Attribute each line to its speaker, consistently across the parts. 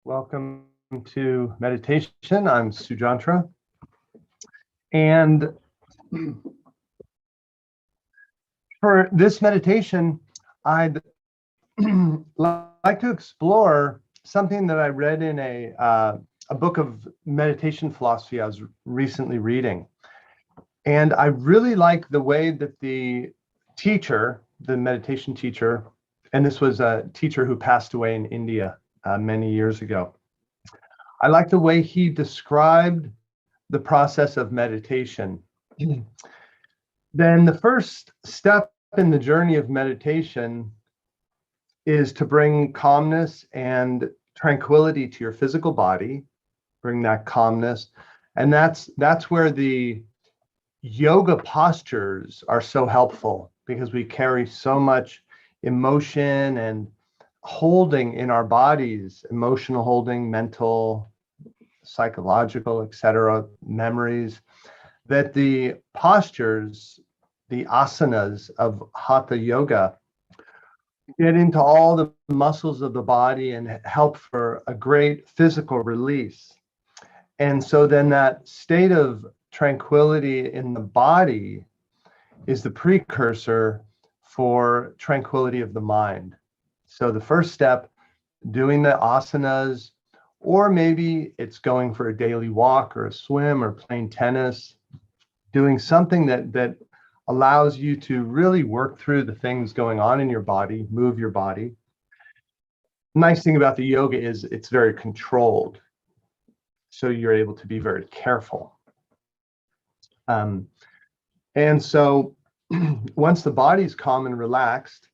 Speaker 1: Welcome to meditation. I'm Sujantra, and for this meditation, I'd like to explore something that I read in a book of meditation philosophy I was recently reading. And I really like the way that the teacher, the meditation teacher, and this was a teacher who passed away in India many years ago. I like the way he described the process of meditation. Then the first step in the journey of meditation is to bring calmness and tranquility to your physical body, bring that calmness. And that's where the yoga postures are so helpful, because we carry so much emotion and holding in our bodies, emotional holding, mental, psychological, etc., memories, that the postures, the asanas of hatha yoga, get into all the muscles of the body and help for a great physical release. And so then that state of tranquility in the body is the precursor for tranquility of the mind. So the first step, doing the asanas, or maybe it's going for a daily walk or a swim or playing tennis, doing something that allows you to really work through the things going on in your body, move your body. Nice thing about the yoga is it's very controlled, so you're able to be very careful. And so once the body's calm and relaxed,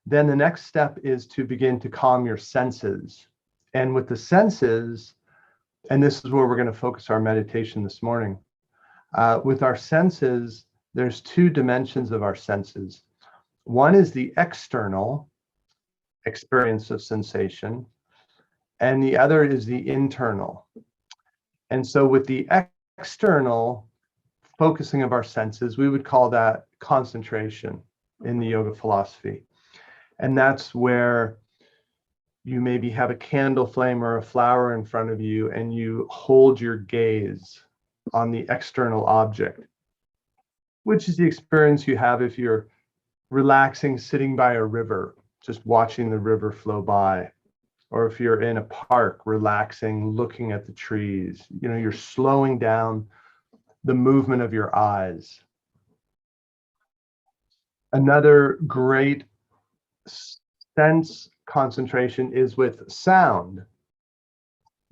Speaker 1: then the next step is to begin to calm your senses. And with the senses, and this is where we're going to focus our meditation this morning, with our senses, there's two dimensions of our senses. One is the external experience of sensation, and the other is the internal. And so with the external focusing of our senses, we would call that concentration in the yoga philosophy. And that's where you maybe have a candle flame or a flower in front of you, and you hold your gaze on the external object, which is the experience you have if you're relaxing, sitting by a river, just watching the river flow by. Or if you're in a park, relaxing, looking at the trees, you're slowing down the movement of your eyes. Another great sense concentration is with sound.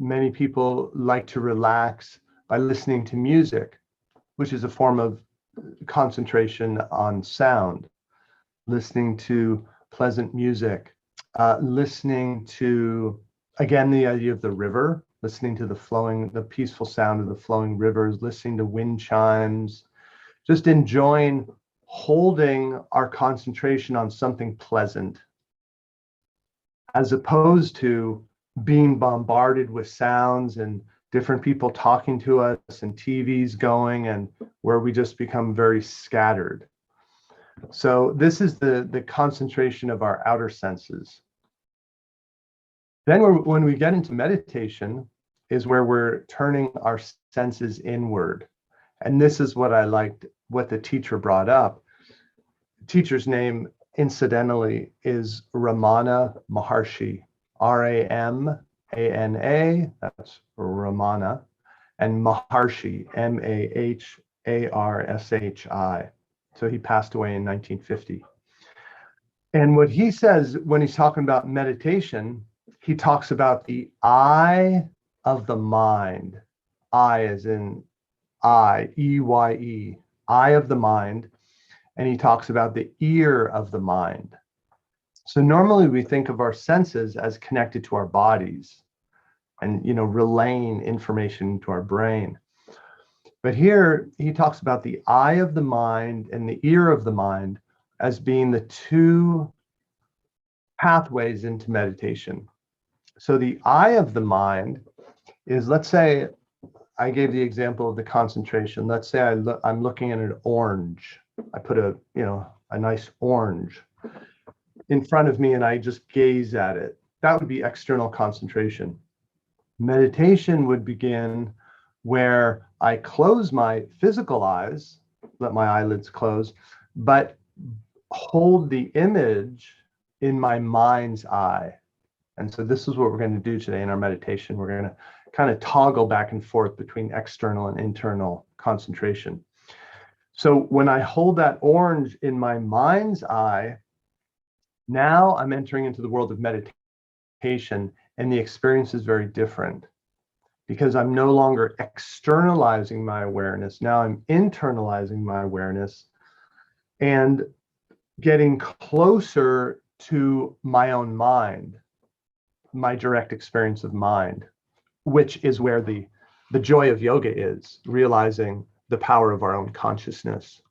Speaker 1: Many people like to relax by listening to music, which is a form of concentration on sound. Listening to pleasant music, listening to, again, the idea of the river, listening to the peaceful sound of the flowing rivers, listening to wind chimes, just enjoying holding our concentration on something pleasant, as opposed to being bombarded with sounds and different people talking to us and TVs going, and where we just become very scattered. So this is the concentration of our outer senses. Then when we get into meditation is where we're turning our senses inward. And this is what I liked, what the teacher brought up. The teacher's name, incidentally, is Ramana Maharshi, Ramana, that's Ramana, and Maharshi, Maharshi. So he passed away in 1950. And what he says when he's talking about meditation, he talks about the eye of the mind. Eye as in eye, E-Y-E, eye of the mind. And he talks about the ear of the mind. So normally we think of our senses as connected to our bodies and, relaying information to our brain. But here he talks about the eye of the mind and the ear of the mind as being the two pathways into meditation. So the eye of the mind is, let's say, I gave the example of the concentration. Let's say I'm looking at an orange. I put a nice orange in front of me and I just gaze at it. That would be external concentration. Meditation would begin where I close my physical eyes, let my eyelids close, but hold the image in my mind's eye. And so this is what we're going to do today in our meditation. We're going to kind of toggle back and forth between external and internal concentration. So when I hold that orange in my mind's eye, now I'm entering into the world of meditation, and the experience is very different because I'm no longer externalizing my awareness. Now I'm internalizing my awareness and getting closer to my own mind, my direct experience of mind, which is where the joy of yoga is, realizing the power of our own consciousness.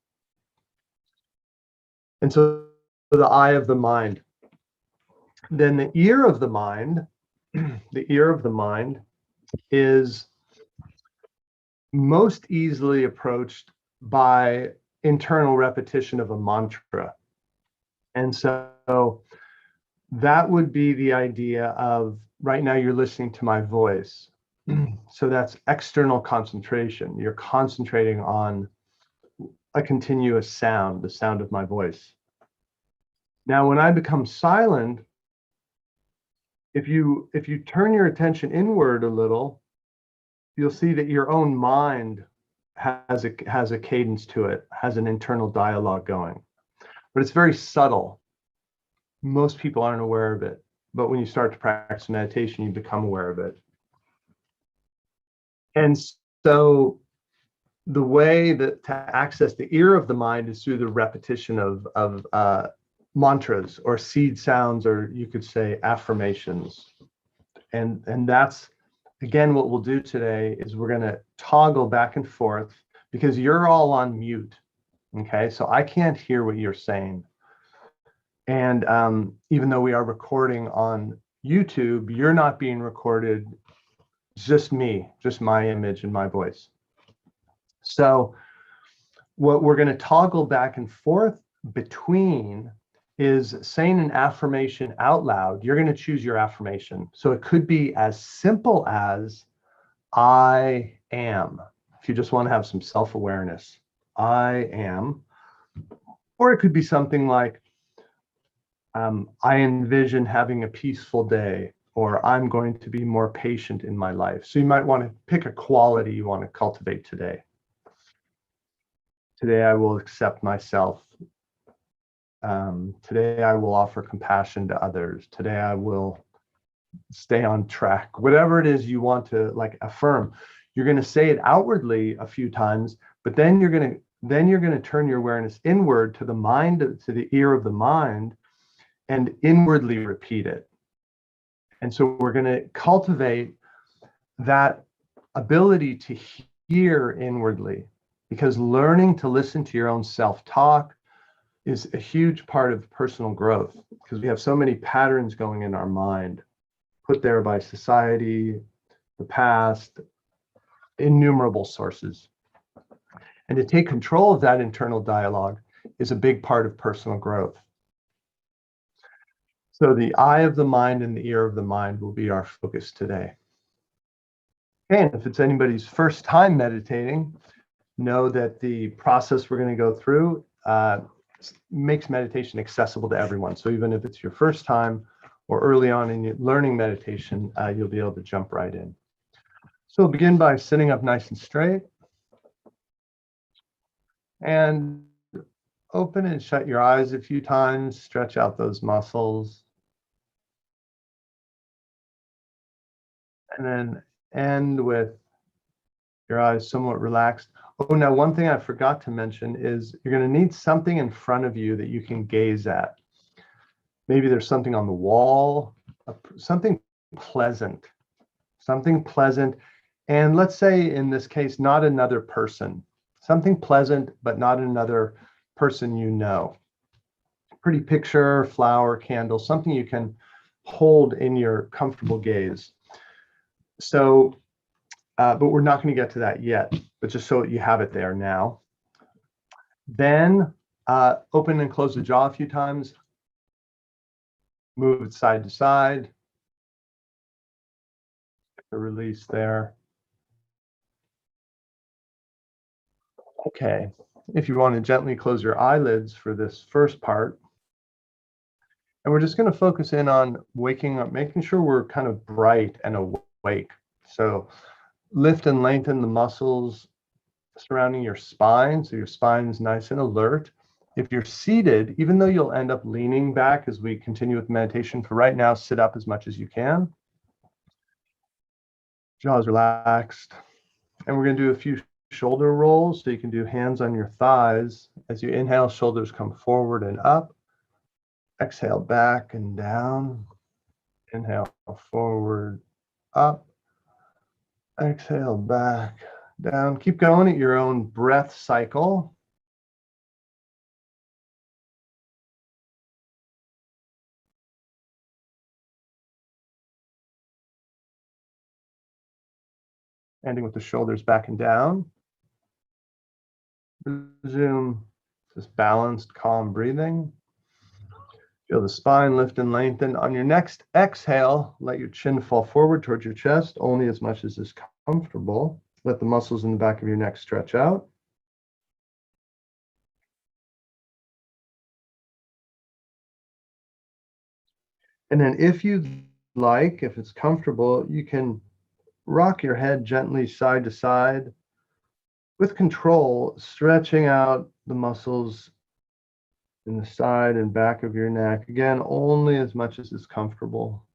Speaker 1: And so the eye of the mind. Then the ear of the mind, the ear of the mind is most easily approached by internal repetition of a mantra. And so that would be the idea of right now you're listening to my voice. So that's external concentration. You're concentrating on a continuous sound, the sound of my voice. Now, when I become silent, if you turn your attention inward a little, you'll see that your own mind has a cadence to it, has an internal dialogue going. But it's very subtle. Most people aren't aware of it. But when you start to practice meditation, you become aware of it. And so the way that to access the ear of the mind is through the repetition of mantras or seed sounds, or you could say affirmations. And that's, again, what we'll do today is we're going to toggle back and forth because you're all on mute. Okay, so I can't hear what you're saying. And even though we are recording on YouTube, you're not being recorded, just me, just my image and my voice. So what we're going to toggle back and forth between is saying an affirmation out loud. You're going to choose your affirmation. So it could be as simple as I am, if you just want to have some self-awareness. I am. Or it could be something like, I envision having a peaceful day, or I'm going to be more patient in my life. So you might want to pick a quality you want to cultivate today. Today I will accept myself. Today I will offer compassion to others. Today I will stay on track. Whatever it is you want to like affirm, you're going to say it outwardly a few times, but then you're going to turn your awareness inward to the mind, to the ear of the mind, and inwardly repeat it. And so we're going to cultivate that ability to hear inwardly, because learning to listen to your own self-talk is a huge part of personal growth, because we have so many patterns going in our mind, put there by society, the past, innumerable sources. And to take control of that internal dialogue is a big part of personal growth. So the eye of the mind and the ear of the mind will be our focus today. And if it's anybody's first time meditating, know that the process we're going to go through makes meditation accessible to everyone. So even if it's your first time or early on in your learning meditation, you'll be able to jump right in. So begin by sitting up nice and straight. And open and shut your eyes a few times, stretch out those muscles. And then end with your eyes somewhat relaxed. Oh, now one thing I forgot to mention is you're going to need something in front of you that you can gaze at. Maybe there's something on the wall, something pleasant, and let's say in this case, not another person, something pleasant, but not another person you know. Pretty picture, flower, candle, something you can hold in your comfortable gaze. So, but we're not going to get to that yet, but just so you have it there now. Then open and close the jaw a few times. Move it side to side. to release there. Okay, if you want to gently close your eyelids for this first part, and we're just going to focus in on waking up, making sure we're kind of bright and awake. So lift and lengthen the muscles surrounding your spine, so your spine is nice and alert. If you're seated, even though you'll end up leaning back as we continue with meditation, for right now, sit up as much as you can. Jaws relaxed. And we're going to do a few shoulder rolls, so you can do hands on your thighs. As you inhale, shoulders come forward and up. Exhale, back and down. Inhale, forward, up. Exhale, back, down. Keep going at your own breath cycle. Ending with the shoulders back and down. Resume this balanced, calm breathing. Feel the spine lift and lengthen. On your next exhale, let your chin fall forward towards your chest, only as much as is comfortable. Let the muscles in the back of your neck stretch out. And then if you'd like, if it's comfortable, you can rock your head gently side to side with control, stretching out the muscles in the side and back of your neck. Again, only as much as is comfortable.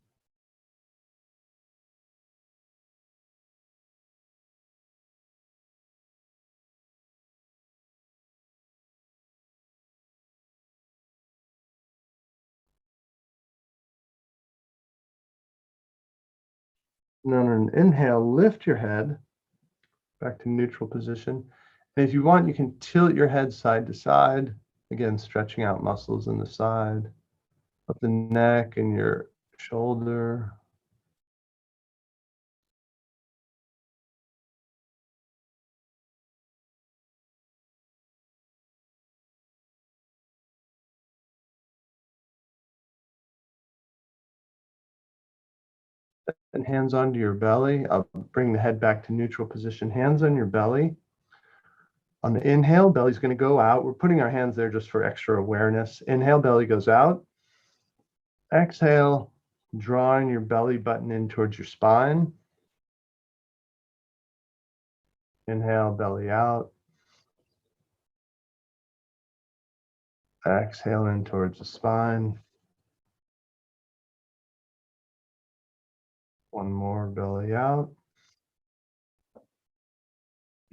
Speaker 1: And then on an inhale, lift your head back to neutral position. And if you want, you can tilt your head side to side, again, stretching out muscles in the side, up the neck and your shoulder. And hands onto your belly. I'll bring the head back to neutral position. Hands on your belly. On the inhale, belly's going to go out. We're putting our hands there just for extra awareness. Inhale, belly goes out. Exhale, drawing your belly button in towards your spine. Inhale, belly out. Exhale in towards the spine. One more, belly out.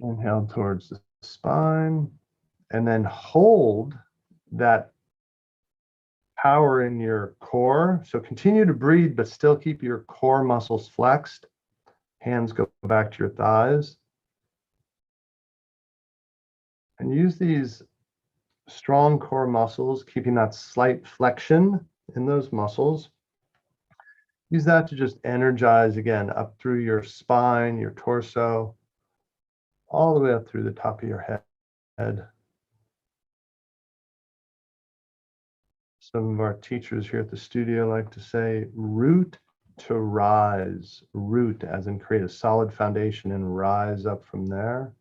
Speaker 1: Inhale towards the spine. And then hold that power in your core. So continue to breathe, but still keep your core muscles flexed. Hands go back to your thighs. And use these strong core muscles, keeping that slight flexion in those muscles. Use that to just energize again up through your spine, your torso, all the way up through the top of your head. Some of our teachers here at the studio like to say root to rise. Root as in create a solid foundation and rise up from there.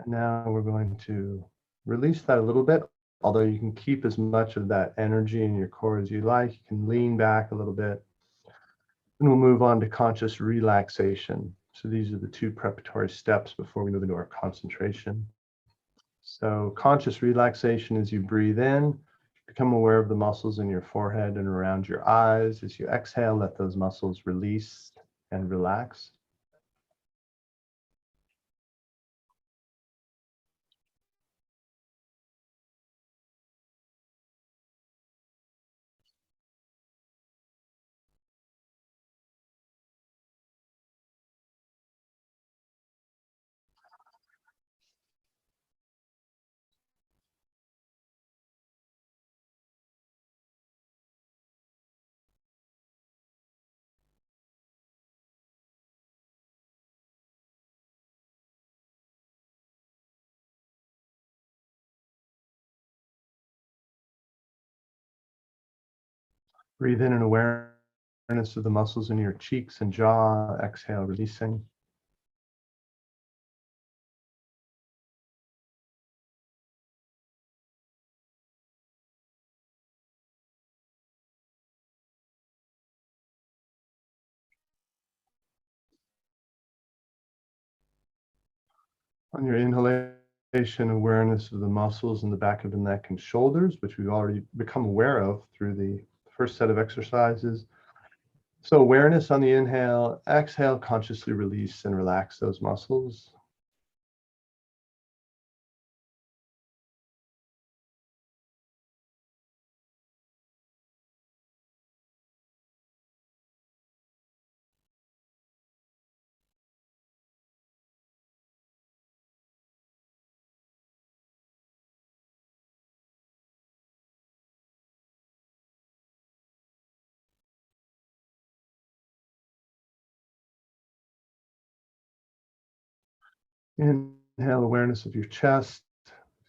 Speaker 1: And now we're going to release that a little bit, although you can keep as much of that energy in your core as you like. You can lean back a little bit. And we'll move on to conscious relaxation. So these are the two preparatory steps before we move into our concentration. So conscious relaxation, as you breathe in, become aware of the muscles in your forehead and around your eyes. As you exhale, let those muscles release and relax. Breathe in an awareness of the muscles in your cheeks and jaw. Exhale, releasing. On your inhalation, awareness of the muscles in the back of the neck and shoulders, which we've already become aware of through the first set of exercises. So awareness on the inhale, exhale, consciously release and relax those muscles. Inhale, awareness of your chest.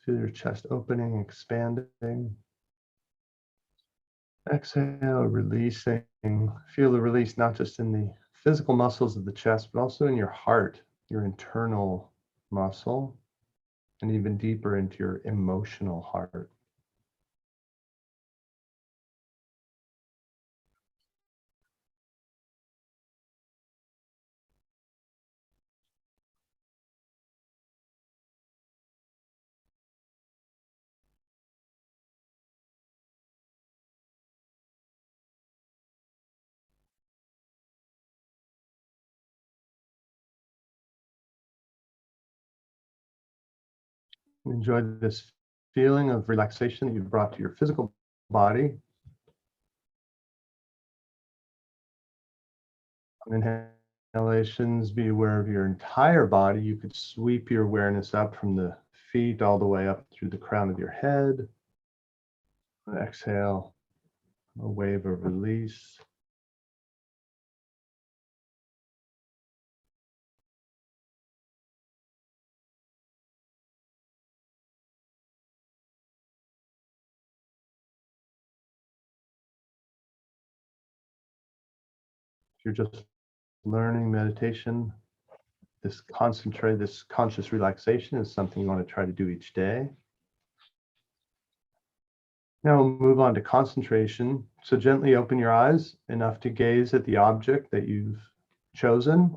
Speaker 1: Feel your chest opening, expanding. Exhale, releasing. Feel the release not just in the physical muscles of the chest, but also in your heart, your internal muscle, and even deeper into your emotional heart. Enjoy this feeling of relaxation that you've brought to your physical body. On inhalations, be aware of your entire body. You could sweep your awareness up from the feet all the way up through the crown of your head. Exhale, a wave of release. If you're just learning meditation, this conscious relaxation is something you want to try to do each day. Now we'll move on to concentration. So gently open your eyes enough to gaze at the object that you've chosen.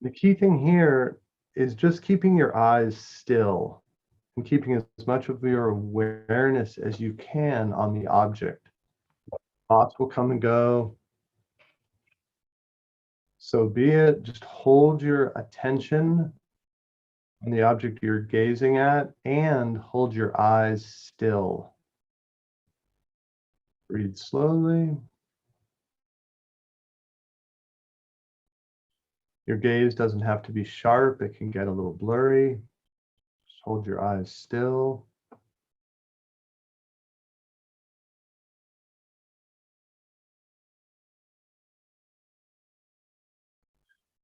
Speaker 1: The key thing here is just keeping your eyes still and keeping as much of your awareness as you can on the object. Thoughts will come and go. So be it. Just hold your attention on the object you're gazing at and hold your eyes still. Breathe slowly. Your gaze doesn't have to be sharp. It can get a little blurry. Just hold your eyes still.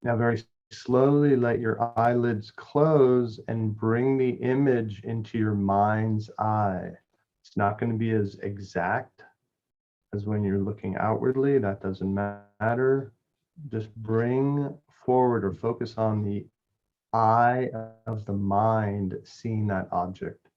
Speaker 1: Now very slowly let your eyelids close and bring the image into your mind's eye. It's not going to be as exact as when you're looking outwardly. That doesn't matter. Just bring forward or focus on the eye of the mind seeing that object.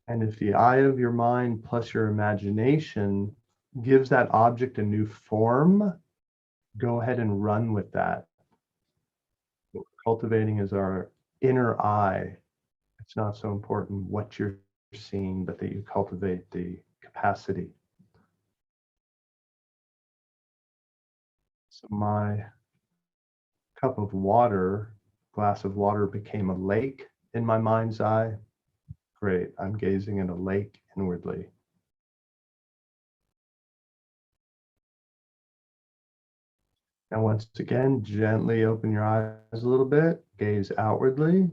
Speaker 1: And if the eye of your mind plus your imagination gives that object a new form, go ahead and run with that. What we're cultivating is our inner eye. It's not so important what you're seeing, but that you cultivate the capacity. So my cup of water, glass of water became a lake in my mind's eye. Great, I'm gazing at a lake inwardly. And once again, gently open your eyes a little bit, gaze outwardly.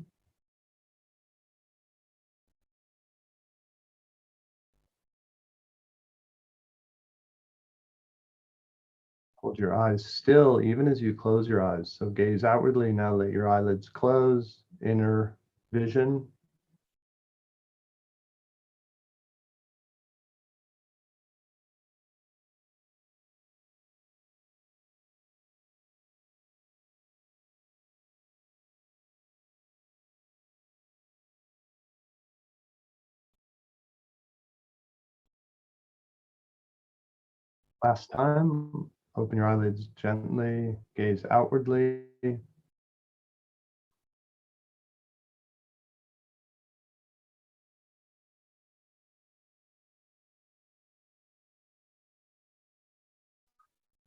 Speaker 1: Hold your eyes still even as you close your eyes. So gaze outwardly. Now let your eyelids close. Inner vision. Last time, open your eyelids gently. Gaze outwardly.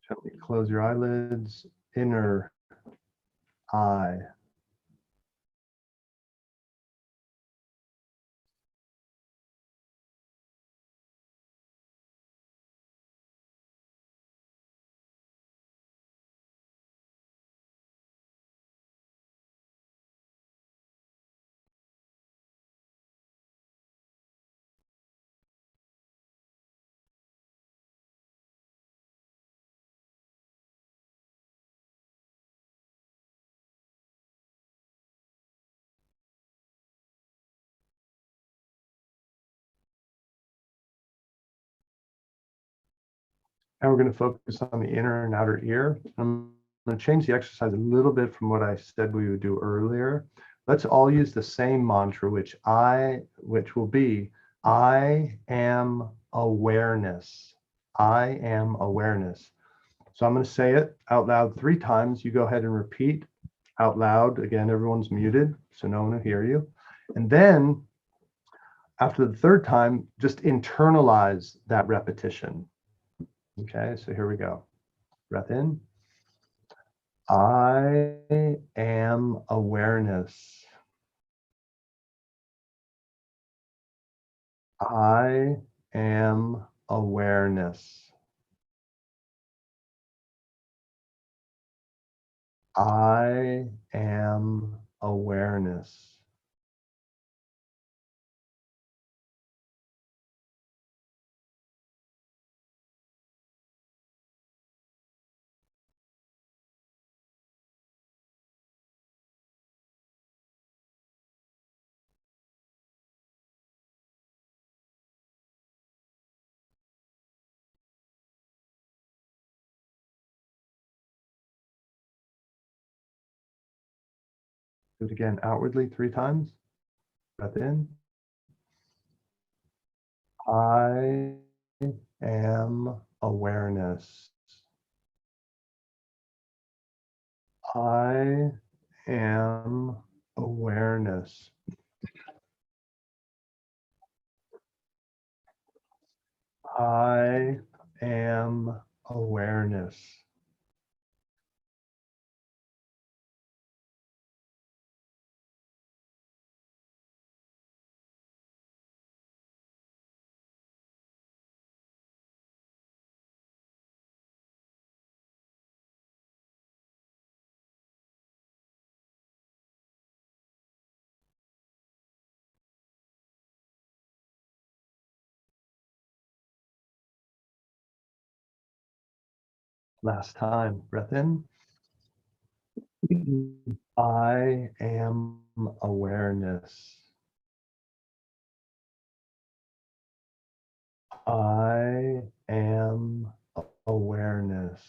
Speaker 1: Gently close your eyelids. Inner eye. Now we're going to focus on the inner and outer ear. I'm going to change the exercise a little bit from what I said we would do earlier. Let's all use the same mantra, which will be, I am awareness. I am awareness. So I'm going to say it out loud 3 times. You go ahead and repeat out loud. Again, everyone's muted, so no one will hear you. And then after the 3rd time, just internalize that repetition. Okay, so here we go. Breath in. I am awareness. I am awareness. I am awareness. Do it again outwardly 3 times. Breath in. I am awareness. I am awareness. I am awareness. Last time, breath in. I am awareness. I am awareness.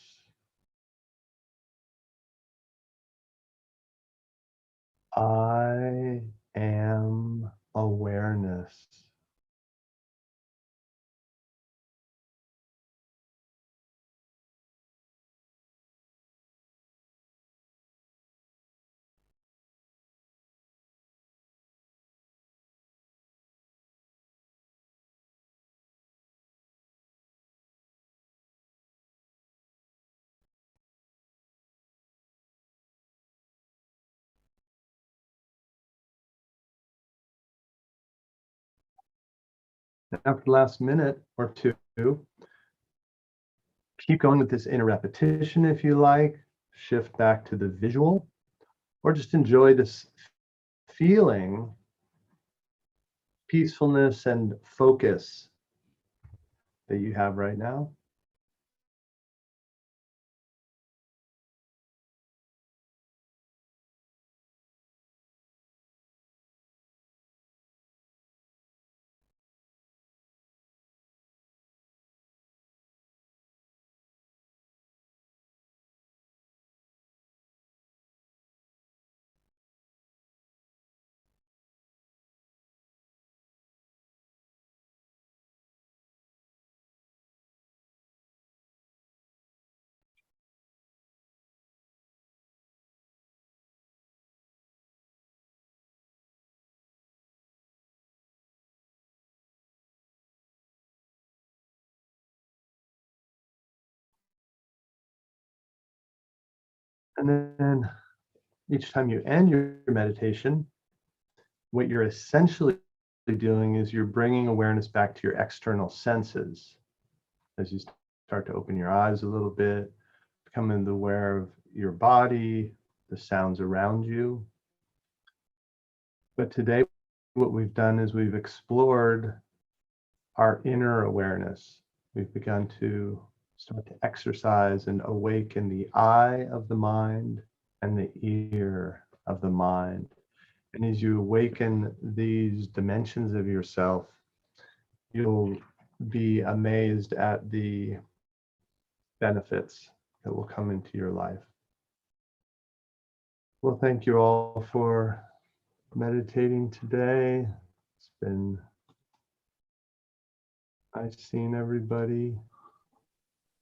Speaker 1: I am awareness. After the last minute or two, keep going with this inner repetition if you like. Shift back to the visual, or just enjoy this feeling, peacefulness and focus that you have right now. And then each time you end your meditation, what you're essentially doing is you're bringing awareness back to your external senses. As you start to open your eyes a little bit, becoming aware of your body, the sounds around you. But today, what we've done is we've explored our inner awareness. We've begun to start to exercise and awaken the eye of the mind and the ear of the mind. And as you awaken these dimensions of yourself, you'll be amazed at the benefits that will come into your life. Well, thank you all for meditating today. It's been nice seeing everybody.